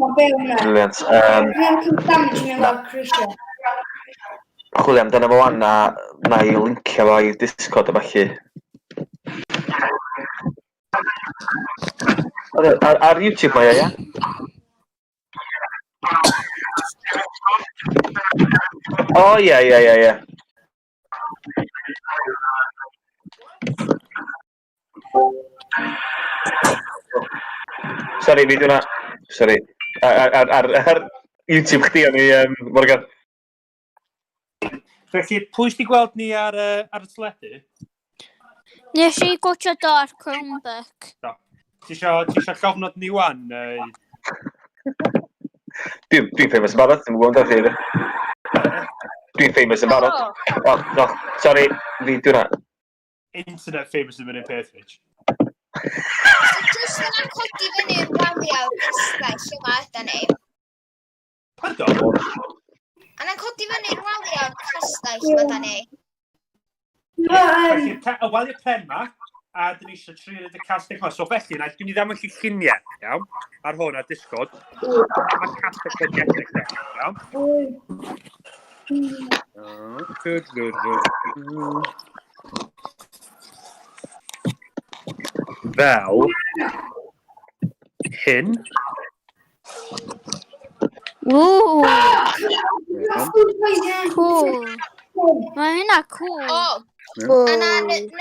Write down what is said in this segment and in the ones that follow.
Brilliant. Chwilio amdano fo wan na i lincio fo i Discord a falle. Ar YouTube mae o, ia? O, ie. Sorry, fi dwi'n Sorry. Ar YouTube chdi o'n i, Morgan. Felly, pwy sydd gweld ni ar y teledu? Nes i gwtio do ar Chromebook. Ti isio llofnod ni wan? Dwi'n famous yn barod, dwi'n gwybod amdano chi. Dwi'n famous yn barod. O, no, sorry, fi dwi'n Internet famous yn mynd i'n peth, Rich. Jyst yna codi fyny'r waliau castell yma ydyn ni. Pardon? Yna codi fyny'r waliau castell yma ydyn ni. Felly, y waliau pren ma, a dyn ni eisiau trin y castell yma. So felly, na, dwi'n i ddamlygu lluniau, iawn, ar hwn ar Discord. Mae castell yn edrych, iawn. Good. Fel hyn. Ooh. Cool. Mae hynna cool. Yna wneud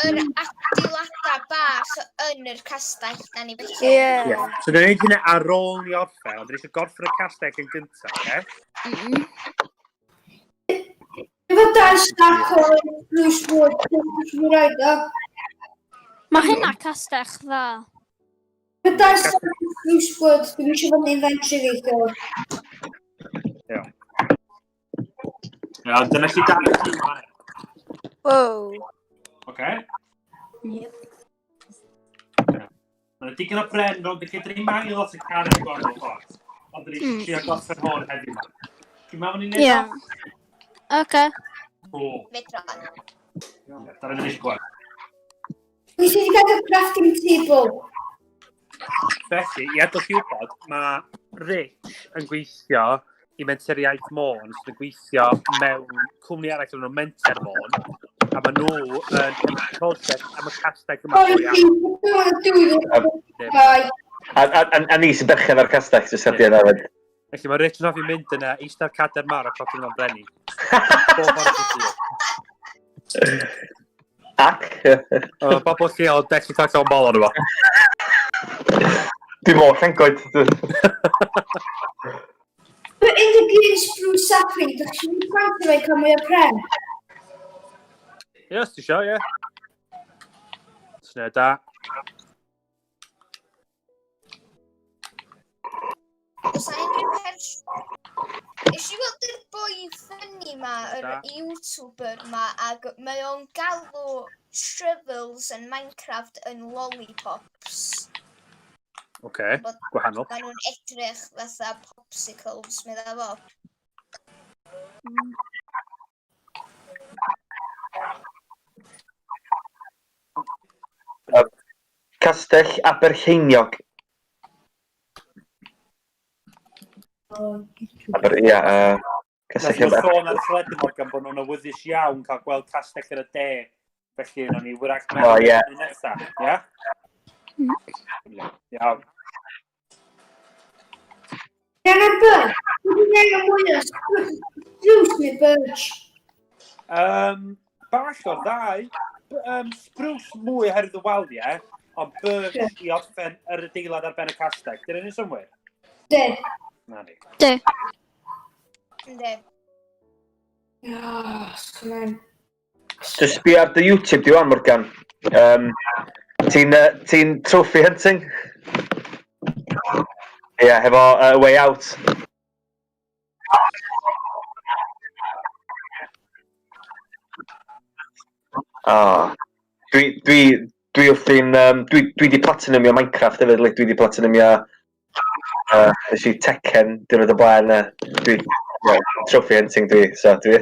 yr adeiladau bach yn yr castell na ni felly. Ie. So, dyn ni'n hynny ar ôl ni orffen, ond dyn ni eisiau gorffen y castell yn gyntaf, oce? Efo dau stack o loose wood, dwi'n rhaid o. Mae hynna castell dda. Efo dau stack o loose wood, dwi'n eisiau fod yn inventory fi. Ia. Ia, dyna chi dan y tîm fan hyn. Wow. Oce? Mae'n digon o bren rhwng, felly dyn ni'n mangi lot o can yn gorfod ffordd. Ond dyn ni'n trio gorffen hwn heddiw yma. Chi'n meddwl ni'n neud o? Oce. Cool. Fedron. Dyna ni'n eisiau gweld. Dwi wedi cael y crafting table. Felly, i adol chi wybod, mae Rich yn gweithio i Menter Iaith Môn, sy'n gweithio mewn cwmni arall yn Menter Môn, a maen nhw yn brosiect am y castell yma. A ni sy'n berchen ar castell, sy'n syrdi yna fyd. Felly mae Rich yn hoffi mynd yna, eistedd cader mar a codi nhw'n brenni. Ac? Bobl lleol, dechrau cael llawn bol o'n efo. Dwi'n mor llengoed. In the green spruce sapling, dych chi'n gwaith i cael mwy o pren? Ie, os ti isio, ie. Sned da. Oes na unrhyw pers... Is i weld yr boi ffynnu ma, yr YouTuber ma, ac mae o'n galw shrivels yn Minecraft yn lollipops. Oce, gwahanol. Maen nhw'n edrych fatha popsicles, medda fo. Castell Aberlleiniog. Ia, Castell Nath nhw'n sôn ar y teledu Morgan bod nhw'n awyddus iawn cael gweld castell yn y de. Felly, yna ni wrach mewn yn nesaf, ia? Iawn. Ia'n ar birch? Dwi'n ei mwy o spruce neu birch? Bach o'r ddau. Spruce mwy oherwydd y waliau, ond birch i orffen yr adeilad ar ben y castell. Dyna ni'n symwyr? De. Na ni. De. Ynddi. Just sbio ar dy YouTube di wan, Morgan. Ti'n trophy hunting? Ia, hefo Way Out. Dwi wrthi'n... Dwi di platinumio Minecraft hefyd, dwi di platinumio... Nes i Tekken, diwrnod o blaen, dwi... Trophy hunting dwi, so dwi...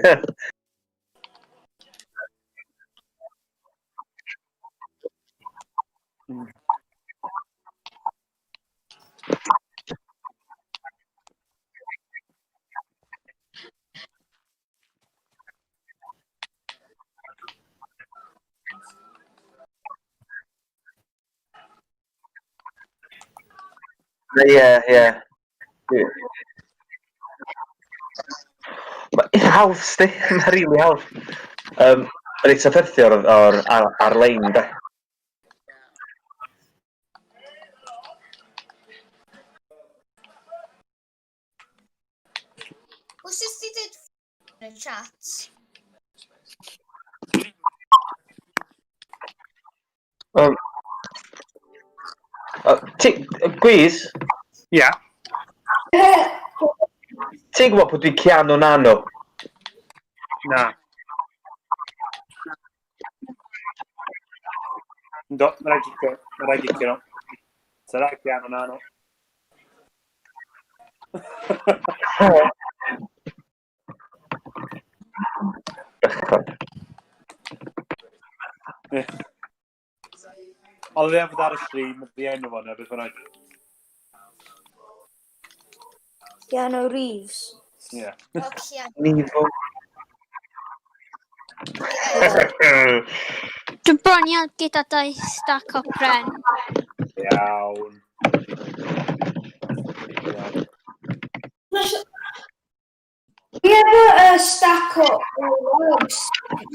Ie. Mae'n hawdd, sti. Mae'n rili hawdd. Reit syfferthio ar-lein, da. Os ydych chi dweud yn y chat? Gwiz, Ie. ti'n gwybod pwy dwi'n Ciano Nano? Na. Do, mae'n rhaid i no. Sarà piano nano. Oedd e fod ar y stream, di enw fo na, beth bynnag. Keanu Reeves. Ie. Nifo. Dwi'n bronio gyda 2 stack o pren. Iawn. We have a stack of logs.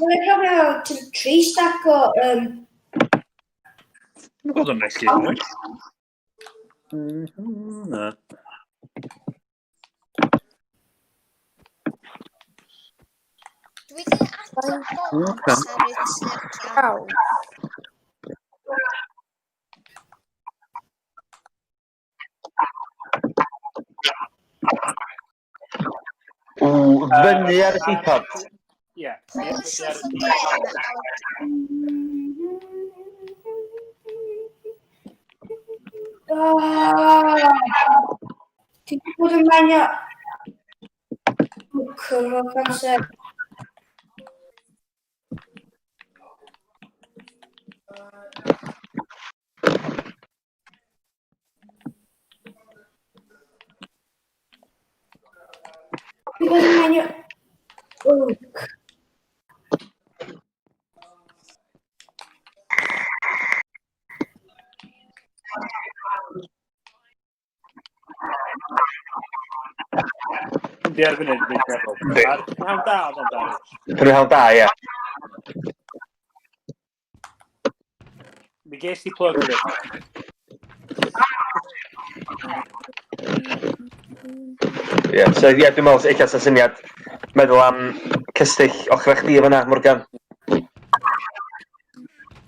Dwi'n cofio 3 stack o... Mae'n gweld o'n neis lun, oes? Na. Dwi wedi adrodd bocs ar y snapchat. Fyny ar y keypad. Ie. Push off again. Ti'n bod yn maenio... Cyrraedd amser. Ti'n bod yn maenio... Di erbyn hyn, dwi'n meddwl. Mae'n hawn da, o'n da. Dwi'n hawn da, ie. Mi ges ti plug yn Ie, so ie, dwi'n meddwl eich as y syniad meddwl am cystyll ochrau chdi efo na, Morgan.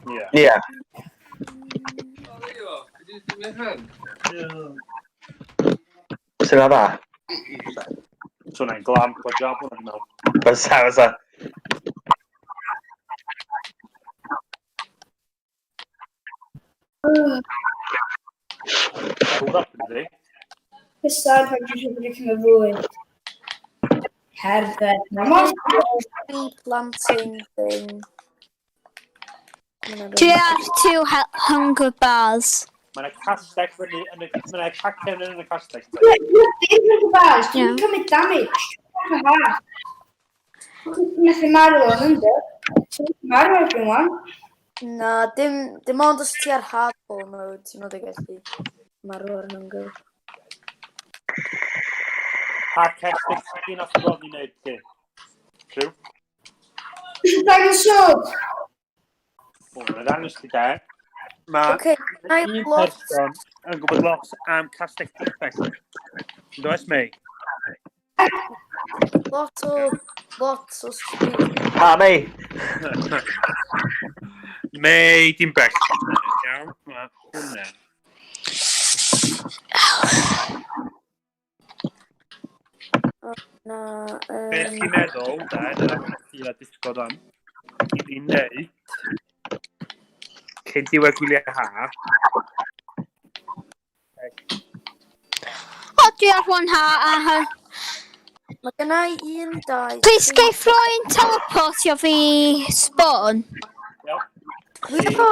Ie. Ie. Sy'n dda? So na'n glamp o job hwnna'n meddwl. Fysa. Hwrach yn di. Cystad pan dwi'n siŵr bod i'n cymryd fwyd. Cerdded. Tree planting thing. Dwi ar 2 hunger bars. Mae'n castell fyny, mae'n cacen yn y castell. Dwi'n cymryd damage. Dwi'n marw o hynny. Dwi'n marw o rhywun. Na, dim ond os ti ar hardball mode, ti'n meddwl gallu marw ar hunger. Pa castell ti'n off bron i wneud ti? Trw? Dwi'n dangos sod. Mae'n ddangos ti da. Mae Oce, na i un lot. person yn gwybod lot am castell Ddinbych. Does, May? Lot o street. May. May Ddinbych. Iawn, mae hwnna. Na, Beth ti'n meddwl, da, dyna ti'n disgod am, i fi wneud cyn diwedd gwyliau ha. O, dwi ar 1 ha a... Mae gynna i 1, 2... Please gei rhywun teleportio fi spawn. Dwi efo...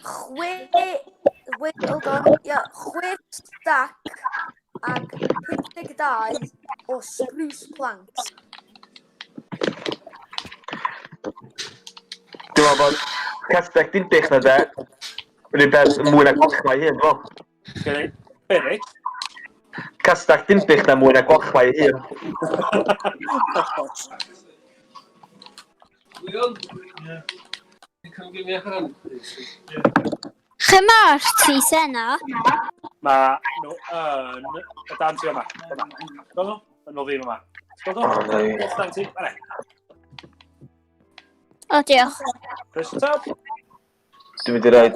6 stack ag 52 o spruce planks. Dwi'n meddwl bod castell Ddinbych na de. Rwy'n beth mwy na gochmau hyn, fo. Berit? Castell Ddinbych na mwy na gwalchmai un. Lle mae'r tri sena? Mae nhw yn y dantio yma. Gweld nhw? Yn o ddim yma. Gweld nhw? Yes, danti. Yna. O, diolch. Chris Top. Dwi'n mynd i roed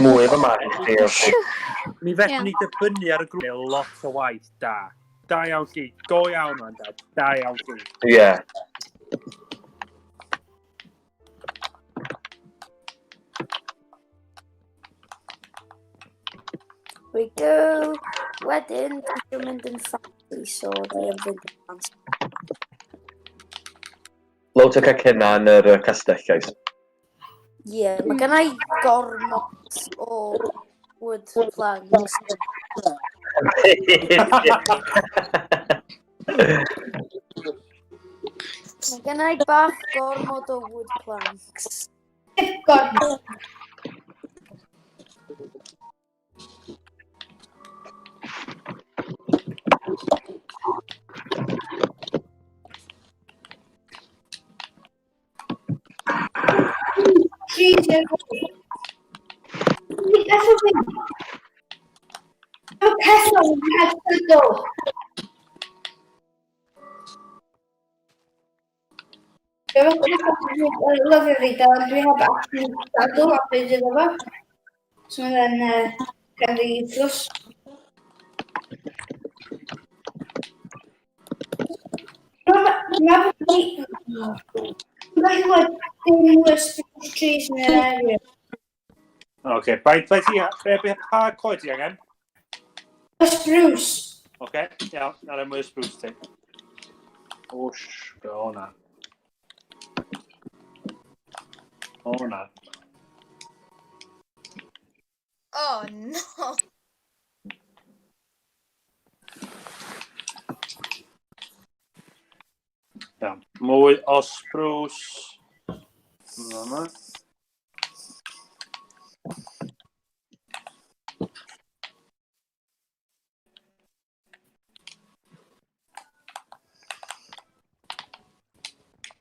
mwy efo ma i chi. Mi fedrwn ni dibynnu ar y grŵp lot o waith da. Da iawn chi. Go iawn o'n dad. Da iawn chi. Ie. We go. Wedyn, dwi'n mynd yn ffansi, so dwi yn fynd yn ffansi. Loads o cacena yn yr castell, guys. Ie, mae gennau gormod o wood planks. Mae gennau bach gormod o wood planks. Gormod. Jesus. That's a thing. Oh, Castell has to go. I love your video, and we have actually saddle up in the river. So then, can we flush? Like the worst trees in the area. Okay, bai ti, pa coed ti angen? A spruce. Okay, iawn, ar mwy o spruce ti. Wsh, go hwnna. O hwnna. Oh no. Iawn, mwy o spruce. Hwnna.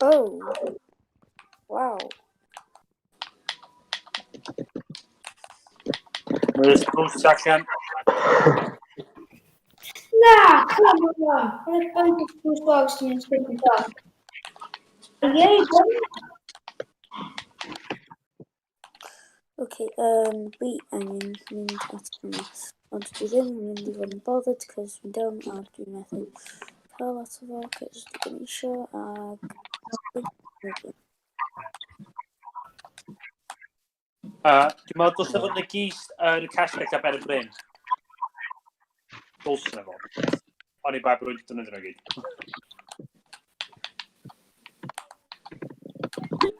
Oh. Wow. Mwy o spruce allan. Nah, come on. Let's find the spruce logs to make it up. Yay, Okay, fi angen mynd at hynny. Ond dwi ddim yn mynd i fod yn bothered, cos dwi'n down a dwi'n methu cael lot o fo, cos dwi'n eisiau ag... Dwi'n meddwl dylse fod yn y gys yn y Castell Aberlleiniog. Dylse na fo. O'n i bai bod wedi dynnu dyn nhw gyd.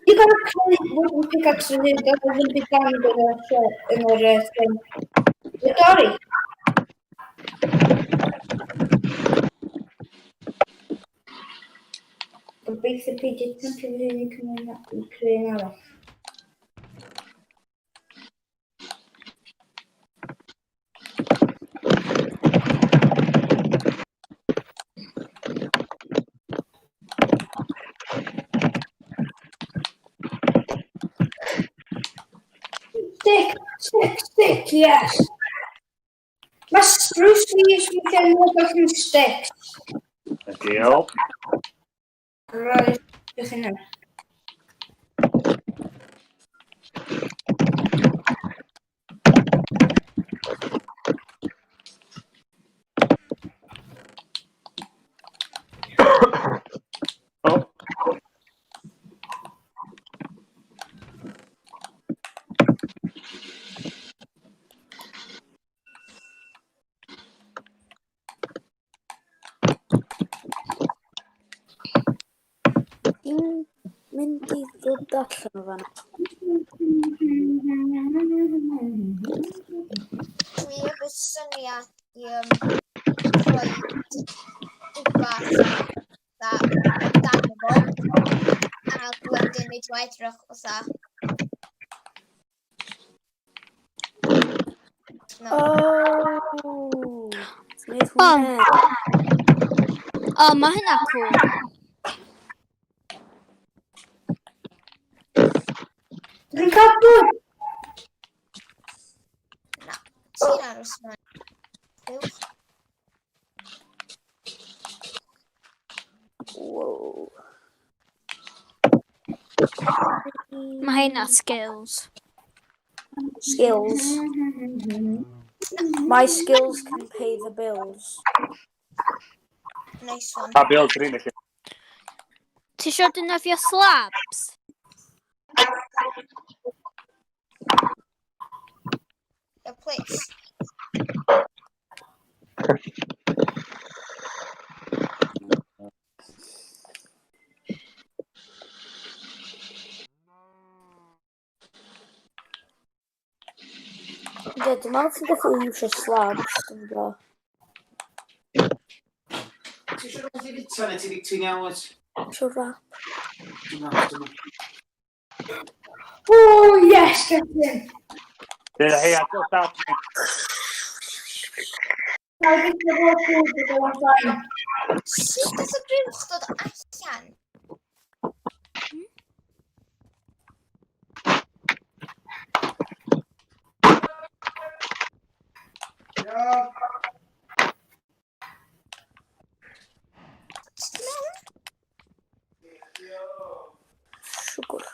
you gotta call it wooden pickaxe and it doesn't become the thing. Sorry. Gobeithio peidio tampio fi yn creu arall. Stick, yes. Mae spruce leaves weekend look like some sticks. Diolch. Right, just in there. Oh. Dwi'n mynd i ddod allan o fanna. Dwi efo syniad i rhoi rhywbeth dan y fo. A wedyn nid o edrych fatha No. Oh! Wneud O. hwnna. O, mae hynna cool. Dwi'n cael bwyd. Na. Ti'n aros yma. Uwch. Whoa. Mae hynna skills. Skills. My skills can pay the bills. Nice one. A Bill, dwi'n eich. Ti eisiau defnyddio slabs? Yeah, please. Ie, dwi'n meddwl ti'n gallu iwsio slabs, dwi'n go. Ti eisiau rhywbeth i fita neu ti'n iawn wyt? Isio rap. Dyma. Oh, yes, Captain. Dwi'n hei, a dwi'n dal. Now, this is what food to go on time. Sut oedd y buwch dod allan? Siwgr.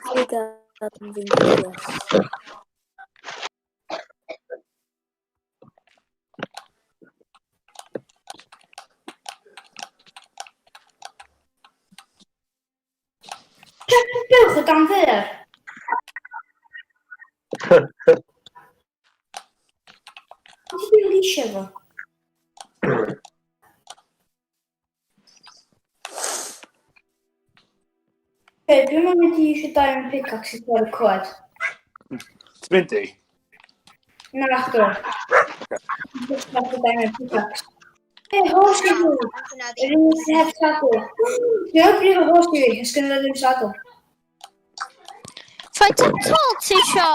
Mae gad yn fi'n gwylio. Captain Bwch o dan fyr. Ti ddim eisiau fo? Dwi'n mynd i eisiau dau yn pickaxe i ffordd y coed. Ti'n mynd i? Na, ydw. Dwi'n mynd i dau yn pickaxe. Hos i fi. Yr un sy'n heb sadl. Dwi'n brif o hos i fi, ys gyda ddim sadl. Faint o tol ti eisiau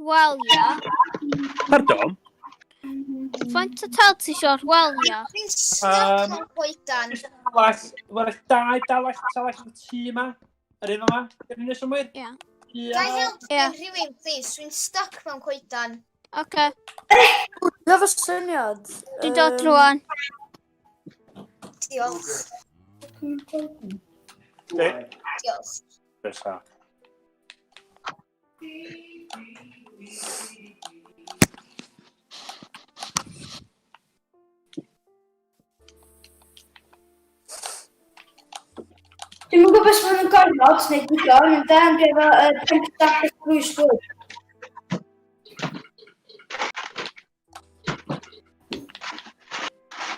welio? Pardon? Faint o tol ti eisiau welio? Dwi'n stuck mewn coedan. Wel, dau dalach talach yn tŷ yma. Yr un yma. Yr un ysyn wyr? Ie. Gai help Ie. gen rhywun, please? Dwi'n stuck mewn coedan. Oce. Dwi'n efo syniad. Dwi'n dod rwan. Diolch. Be? Diolch. Besa. Dwi'n gwybod beth mae'n gorfod, neu digon, yn dan dwi efo 5 stack o spruce wood.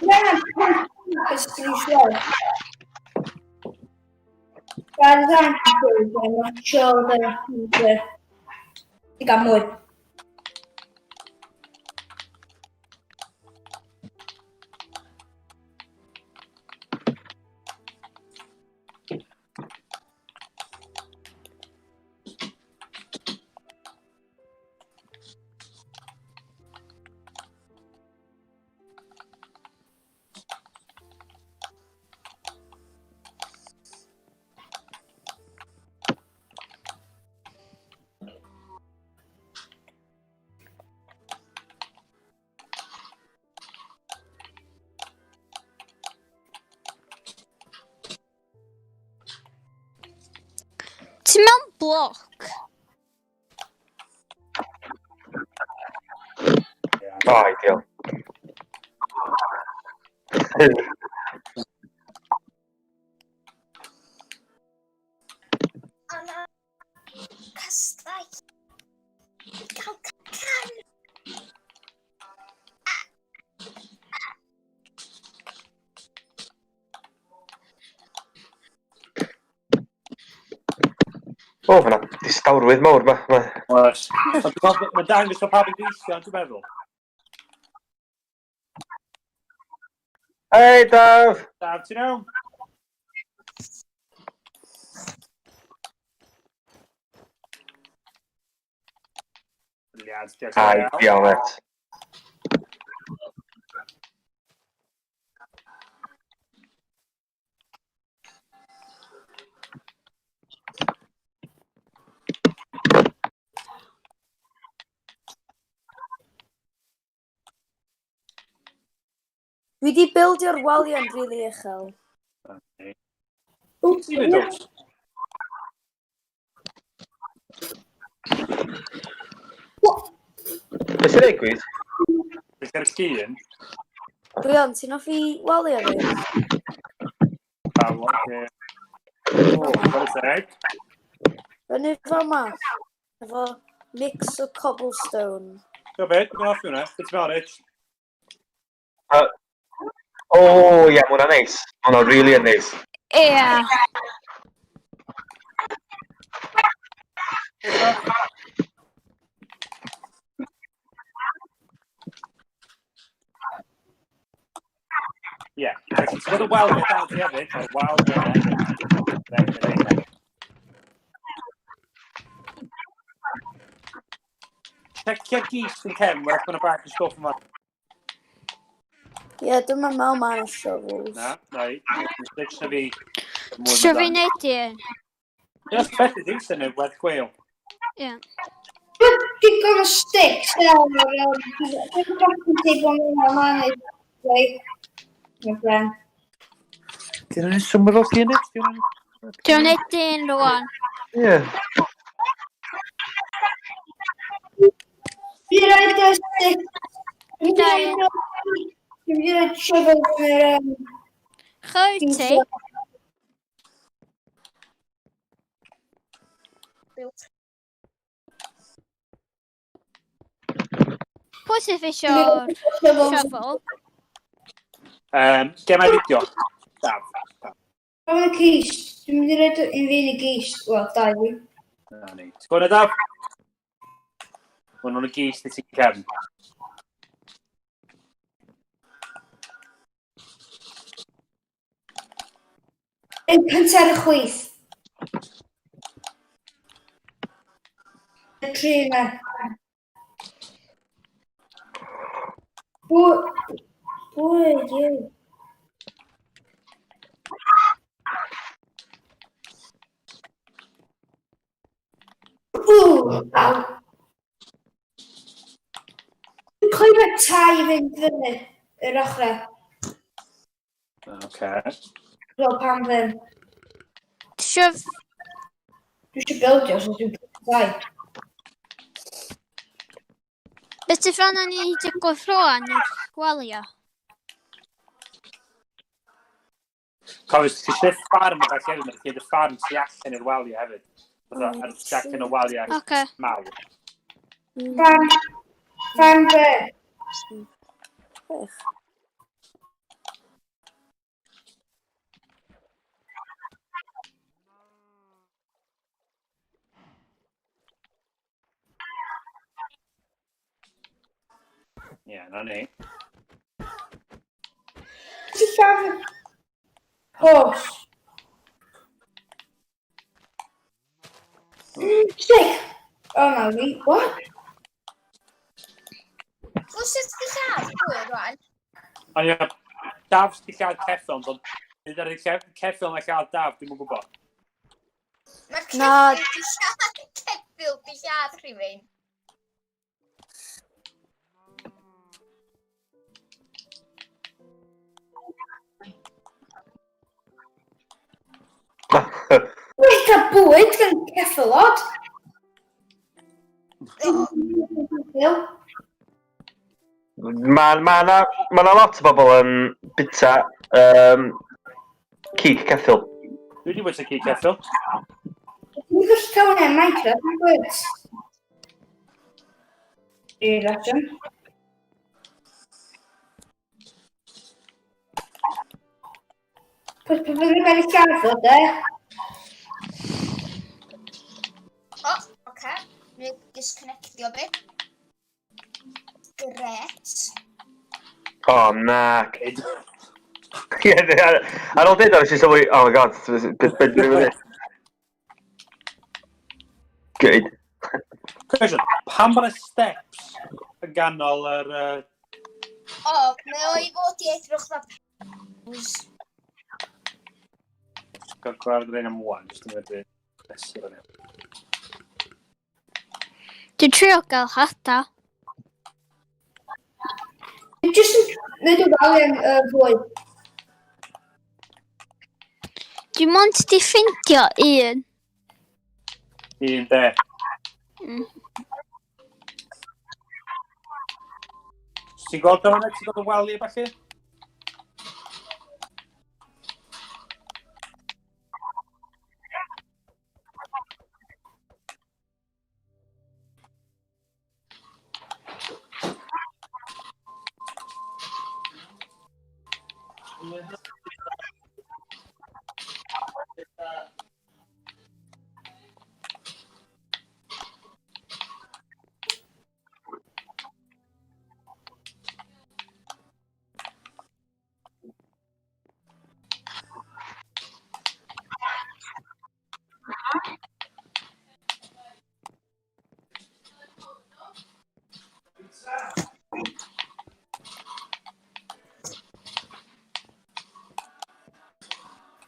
Mae'n 5 stack o spruce wood. Gael dda'n gwybod, mae'n siol dda'n i gael mwy. Ti mewn bloc? O, ideal. O na. Castell. Gael can. O, fyna distawrwydd mawr ma. Oes. Mae'n dangos o pawb yn gweithio, dwi'n meddwl. Hei, Daf! Daf, ti'n iawn? Brilliant, diolch yn Ai, fawr. diolch. Dwi wedi bildio'r waliau'n rili uchel. Ti'n mynd oes? Be sy'n ei gwyd? Beth yw'r llun? Brian, ti'n offi waliau fi? O, fel seg. Fyny fama, efo mix o cobblestone. Go beth, dwi'n offi hwnna. Beth ti'n meddwl, Rich? O, ie, mae hwnna'n neis. Mae hwnna'n rili yn neis. Ie. Ie, felly ti'n gwybod y waliau dal ti hefyd? O'r waliau hefyd. Checio'r gys yn cefn, wrth bod yna bach yn stwff yma. Ie, dyma mewn man o shovels. Na, rai. Rich na fi. Tisio fi wneud un? Just beth ydi, sy'n ei werth gweil. Ie. Digon o sticks nawr. Dwi'n gallu teimlo mewn man i dweud. Ti'n rhaid swmr o llun eich? Ti'n wneud un rwan? Ie. Dwi'n rhaid o sticks. Dwi'n rhaid shovels yn Chwyr ti? Pwy sy'n ffisio'r shovel? Gemau fideo. Daf. Yn y gys. Dwi'n mynd i rhaid un fi'n y gys. Wel, dau fi. Na ni. Ti'n gwybod y daf? Mae nhw'n y gys ni ti'n cefn. Yn cyntaf y chwith. Y tri yna. Bwyd yw. Aw. Dwi'n clywed tai fynd fyny yr ochrau. Oce. Fel pan fyn. Tisio... Dwi eisiau bildio, so dwi'n tai. Beth ti ffron ni digwydd rwan i'r gwalio? Cofis, ti eisiau ffarm o bach hefyd, mae'n cael y ffarm tu allan i'r waliau hefyd. Bydd yn jack yn y waliau Oce. mawr. Fan be? Chwech. Ie, na ni. Ti'n fan hos? Stick! Oh, no, we... What? Pwy sydd wedi lladd pwy rwan? Ond ie, Daf sydd wedi lladd Ceffil, ond nid ar y Ceffil na lladd Daf, dwi'n gwybod. Mae'r Na. Ceffil di lladd rhywun. Wait a bwyd gan ceffilod. Ma' na lot o bobl yn bita cig ceffil. Dwi wedi bod yn cig Ceffil. Dwi'n gallu cael hwnna yn Minecraft, yn bwyd. I'r allan. Pwys pe fydd yn cael ei lladd de? O, oce. Dwi'n disconnectio fi. Gret. O, na. Ar ôl dweud ar eisiau sylwi, oh my god, beth dwi'n mynd. Good. Cwestiwn, pam bod y steps yn ganol yr... O, mae o i fod i edrych na pews. Gael gwrdd rhain am wan, jyst yn medru mesur yn yw. Dwi'n trio gael hada. Dwi'n jyst yn neud o fel yn fwy. Dwi'n mond di ffindio un. Un de. Ti'n gweld o hwnna? Ti'n gweld y wali falle?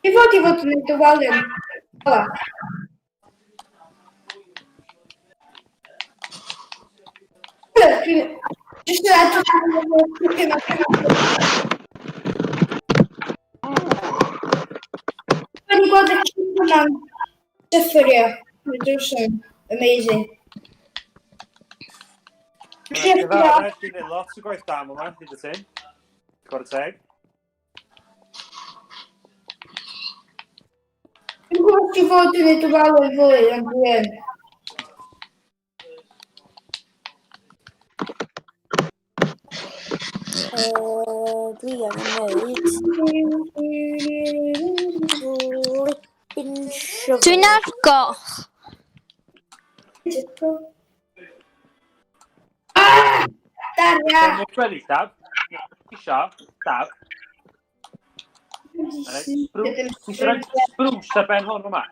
Dwi'n fod i fod yn neud o fel yn ola. Jyst yn edrych ar y cwpyn o'r Dwi'n gweld y cwpyn yna'n dyffurio. Dwi'n amazing. Dwi'n gwneud lot o gwaith dam yma, hyd y ti. Gwrdd teg. Dwi'n gwybod i fod yn neud o fel yn fwy, ond dwi yn. Dwi am wneud flippin' shovel. Dwi'n argoch. Daria! Dwi'n gwneud dab. Isio, dab. Ti'n siarad sprws ar ben hwn yma?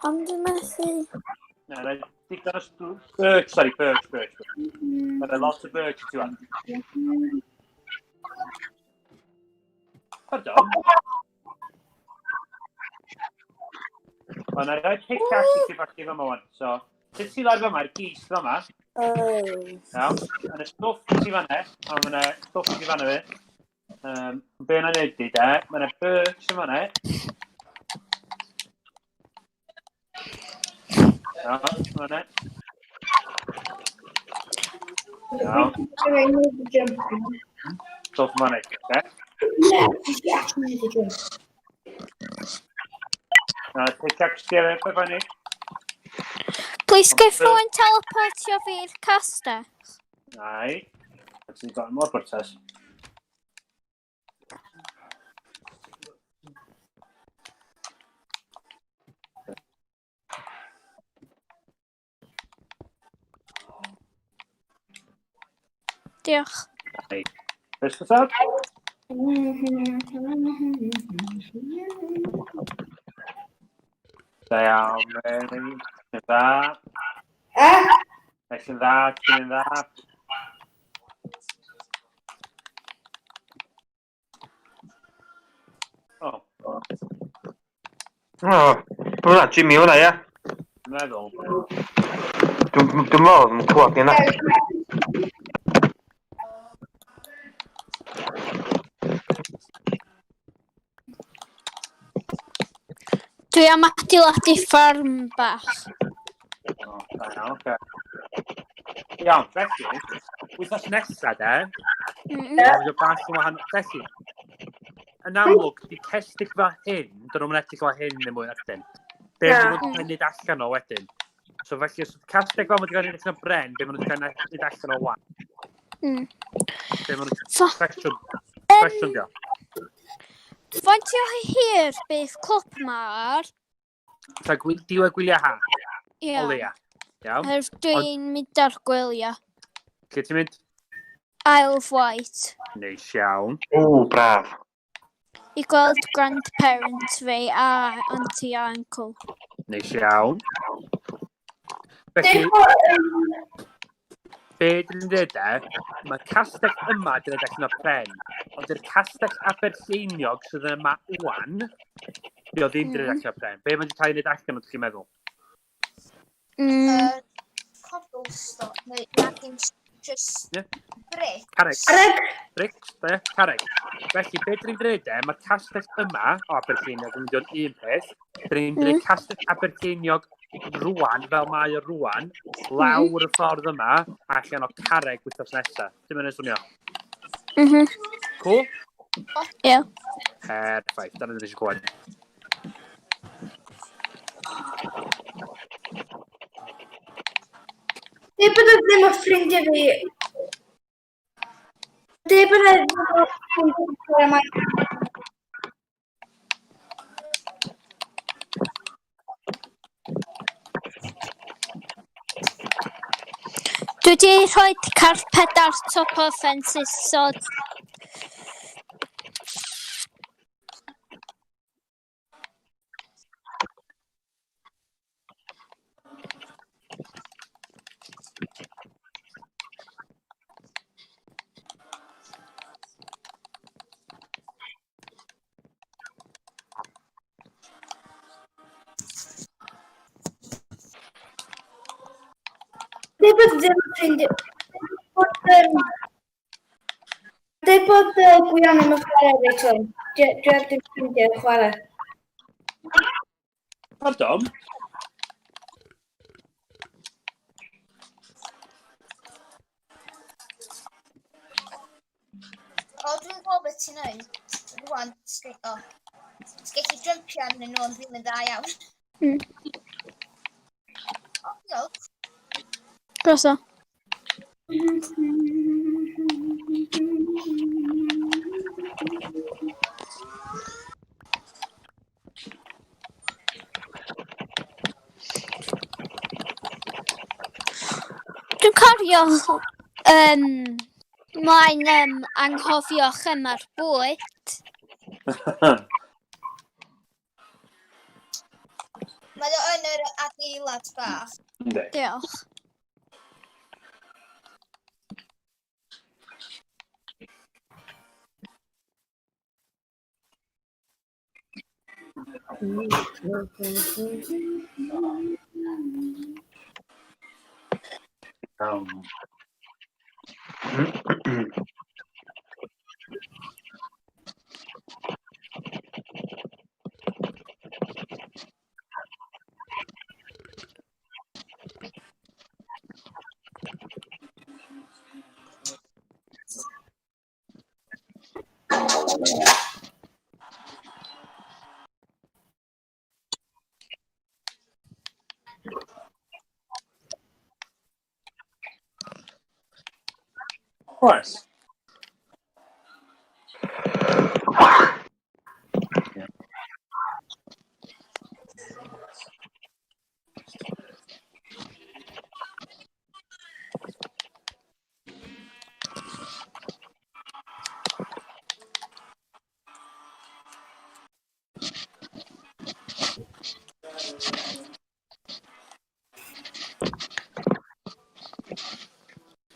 Ond dwi'n methu... Na, na, digon o sprws. Birch, sorry, birch. Mae'n lot o birch i ti wan. Pardon? Mae'n rhaid pickaxe i ti falle fyma wan. So, sut ti lawr fyma, i'r gys fyma. Iawn, yn y stwff ti fanna, a mae'n stwff ti fanna fi. Be yna'n neud i de, mae'n birch yn fanna. Iawn, fanna. Iawn, stwff fanna, de. Na, pickaxe ti efo fanna. Please give rhywun teleportio fi i'r castell. Nai. Ti'n dod mor broses. Diolch. Nai. Fes gysad? Da iawn, Mary. Ti'n dda. Ti'n dda, ti'n dda. O. Hwna, Jimmy hwna, ia? Dwi'n meddwl. Dwi'n meddwl yn clywed ni yna. Dwi am adeiladu ffarm bach. O, da iawn, oce. Iawn, felly, wythnos nesa de, oedd y bach yn wahanol. Felly, yn amlwg, di cestig fel hyn, dyn nhw'n edrych fel hyn neu mwy wedyn. Be maen nhw'n tynnu allan o wedyn. So felly, os oedd casteg fel maen nhw'n edrych yn bren, be maen nhw'n tynnu allan o wan. Be maen nhw'n cwestiwn dio. Faint o hir bydd clwb ma'r? Diwedd gwyliau ha, Ie. o leia. Iawn. Dwi'n mynd ar gwyliau. Lle ti'n mynd? Isle of Wight. Neis iawn. O, braf. I gweld grandparents fi a auntie a uncle. Neis iawn. Dim Felly, o... be dyn ni'n dweud mae castell yma dyn ni'n yn y pren, ond dy'r castell Aberlleiniog sydd yma wan, be o ddim dyn ni'n y pren. Be mae'n cael ei wneud allan o chi'n meddwl? Cobblestone, neu na dim just Ie. brick. Carreg. Carreg. Bricks, de? Carreg. Felly, be dyn ni'n dweud mae'r castell yma o Aberlleiniog yn mynd o'n un peth. Dyn ni'n dweud castell Aberlleiniog rwan, fel mae o rwan, lawr y ffordd yma, allan o carreg wythnos nesaf. Dim yn esbonio. Cool? Ie. Perffaith, dyna ddim eisiau clywed. Neu bod e ddim o ffrindiau fi. Neu bod e ddim o ffrindiau fi. Dwi wedi rhoi carped ar top o ffensys, so... Neu bod e ddim o ffrindiau. Neu bod Gwion yn y chwarae reit hwn. Dwi ar dim ffrindiau yn chwarae. Pardon? Dwi'n gwybod beth ti'n neud. Rwan, sgeti jumpio arnyn nhw ond ddim yn dda iawn. Diolch. Groso. Dwi'n cofio mae'n anghofio chyma'r bwyd. Mae o yn yr adeilad bach. Ynddi. Diolch. Oes.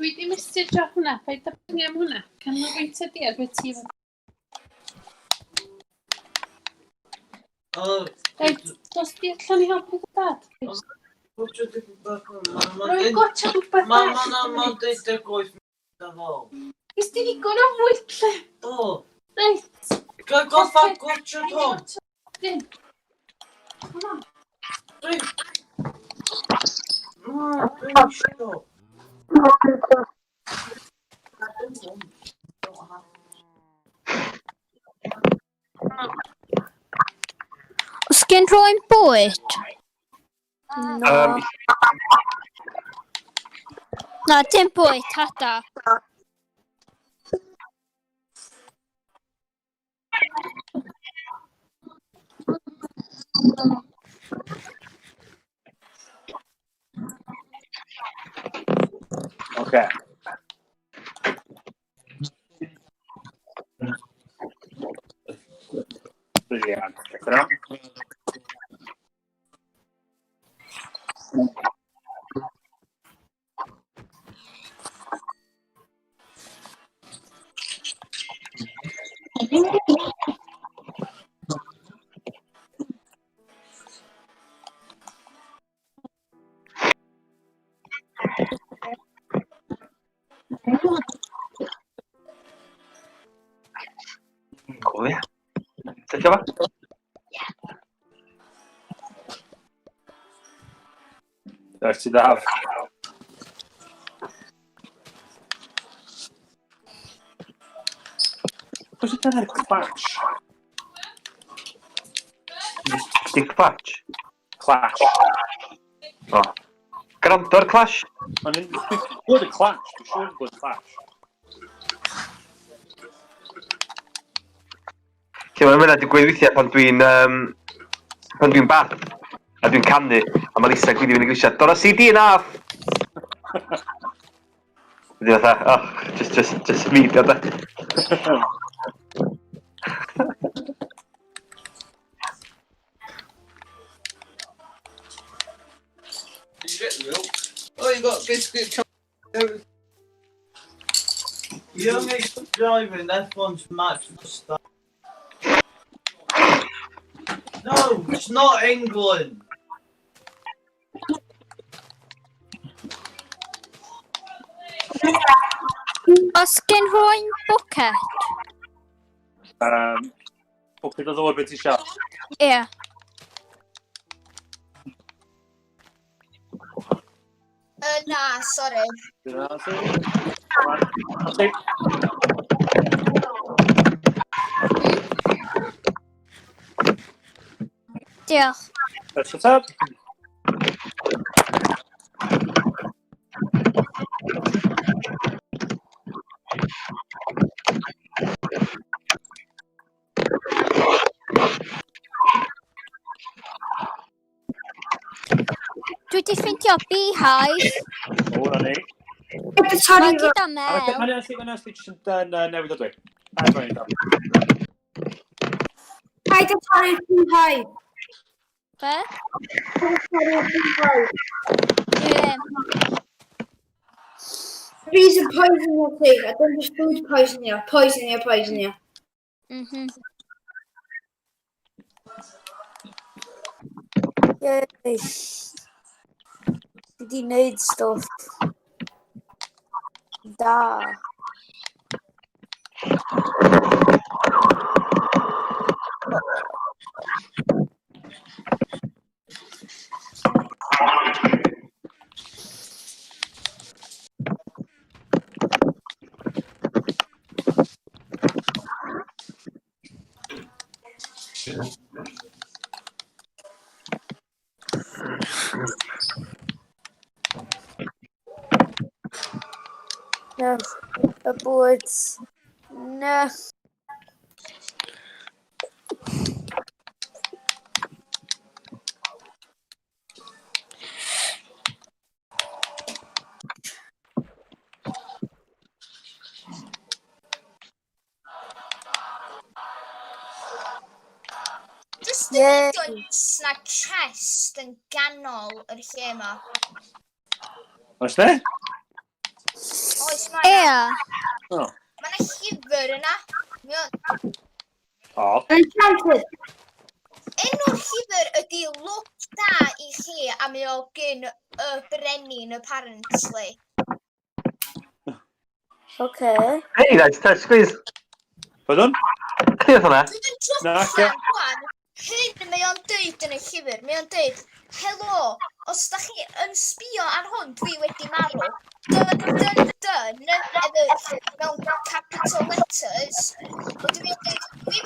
Dwi wedi mesur hwnna, paid â brynu am hwnna. Canolbwyntio di ar beth ti efo. Dos di allan I helpu dy dad? Rwy'n gotcha rhywbeth bach. Mae'n deud y gwaith mynd o. Is di ddigon o fwyd lle? Do. Reit. Goffa gotcha hwn. Dyn. Hwna. Dwi'n eisiau. Oes gen rhywun bwyd? No. Na, dim bwyd, hada. Ocê. Brilliant. Dyna. Cool, ia. Tycio fa? Does ti ddaf? Oes ydyn nhw'r clash? Dick Patch. Clash. O. Grando'r Clash. Ond dwi'n gwybod y clash, dwi'n siŵr bod y clash. Lle mae'n mynd digwydd weithiau pan dwi'n bath a dwi'n canu a mae Lisa gwydi fynd i grisiau Dora CD yn aff! Ydy fatha, just medio da. Oh, you got biscuit. Young driving, that one's match the stuff. No, it's not England. Os gen rhywun bwcet? Bwced o ddod beth i siarad. Ie. Na, sori. Dyna sy'n. Diolch. That's what's up. Dwi wedi ffeindio beehive. O, na ni. Mae gyda mel. Mae'n ysdi jyst yn newid o dwi. Paid Paid o torri'r beehive. Be? Paid o torri'r beehive. Dwi ddim. Bees are poison your thing. I don't just food poison you. Poison you. Yay. Dwi di wneud stwff. Da. No, y bwyd. No. Jyst yn dweud na chest yn ganol yr lle yma. Oes ne? Oes, Ie. Mae yna llyfr yna. O. Enchanted. Enw'r llyfr ydi Look Da i chi a mae o gyn y brenin apparently. Oce. Hei, nice touch squeeze. Pardon? Chi oedd hwnna? Dwi'n drostan gwan. Hyn mae o'n deud yn y llyfr. Mae o'n deud, helo, os da chi yn sbio ar hwn, dwi wedi marw. Dyn, mewn capital letters. Dwi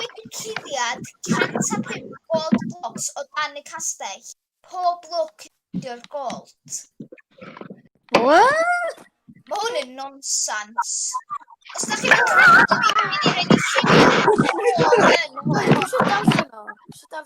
wedi cuddiad 105 gold blocks o dan y castell. Pob lwc yw'r gold. What? Mae hwn yn nonsens. Os da chi'n credu fi, mynd i'n rhaid i llunio. Eisiau darllen o. Da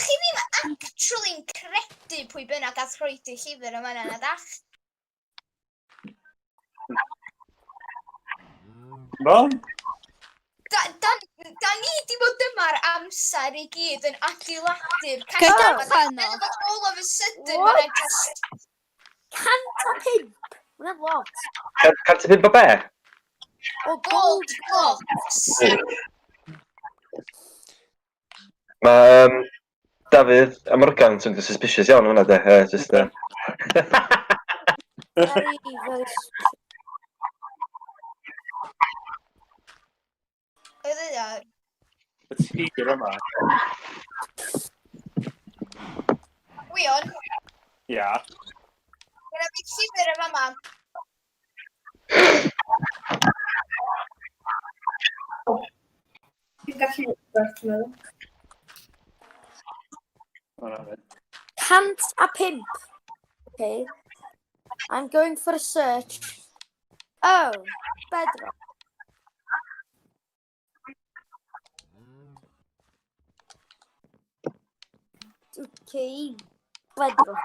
chi ddim actually'n credu credu pwy bynnag ath roed y llyfr yma na dall. Bon? Da ni di bod yma'r amser I gyd yn adeiladu'r Gyda'r yma. channel. But all of a sudden, What? mae'n just... 105. Hwna'n lot. 105 o be? O Gold gold blocks. Mae Dafydd a Morgan yn swnio suspicious iawn hwnna de. Just, Very, very... Oedd yna. Y tir yma. Wion, Ia. gyda fi llyfr yma ma. Dwi'n gallu gwybod, ti'n meddwl. Hwnna fe. 105. Okay. I'm going for a search. Oh, bedrock. Okay, bedrock.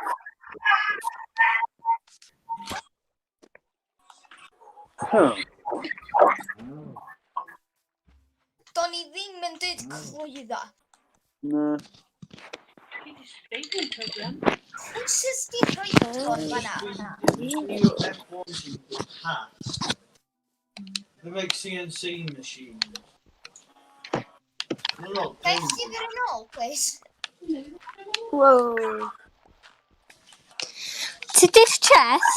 Do'n I ddim yn dweud clwydda. Na. Pwy sydd di rhoi o'n fanna? Your F1s you can pass. They make CNC machines. They're not Gael doing llyfr yn ôl, please. Whoa. Tydi'r chess?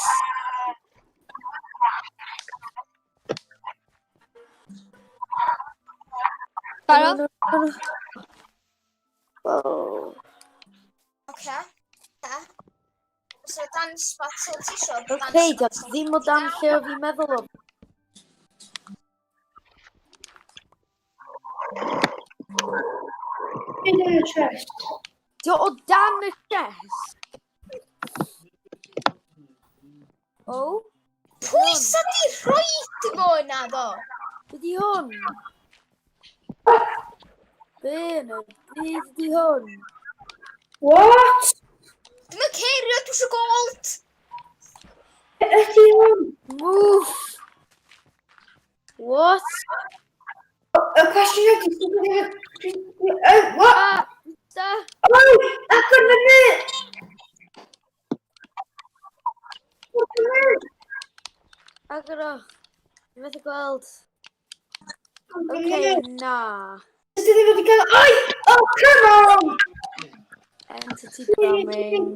Barod? Whoa. Oce. So dan spot o ti isio? Okay, that's ddim o dan lle o fi'n meddwl o. Dwi'n yn y chest. Dio o dan y chest. Oh? Pwy sydd di rhoi fo yna ddo? Be di hwn? Be yn y byd di hwn? What? Dwi'n yn cerio, dwi eisiau gold. Ydy hwn? Move! What? Y cwestiwn ydy, what? Ah, da. Oh, agor fyny! Agor o. Dwi'n methu gweld. Okay, na. Ydw i wedi cael... Oi! Oh, come on! Entity programming.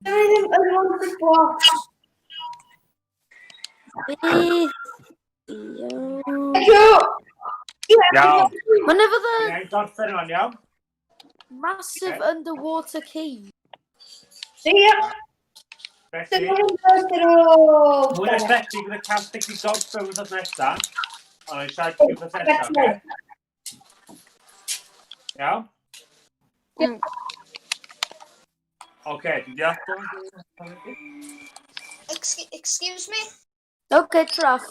Dwi ddim yn wanted blocks. Beth? Thank you! Iawn. Mae'n efo the Ia'n gorffen yma'n iawn. massive underwater key. See ya! Felly, mwy na thebyg gyda Castell I golfo wythnos nesa. Ond i'n siarad i wythnos nesa, oce? Iawn? Oce, dwi'n diolch. Excuse me? Okay, trough.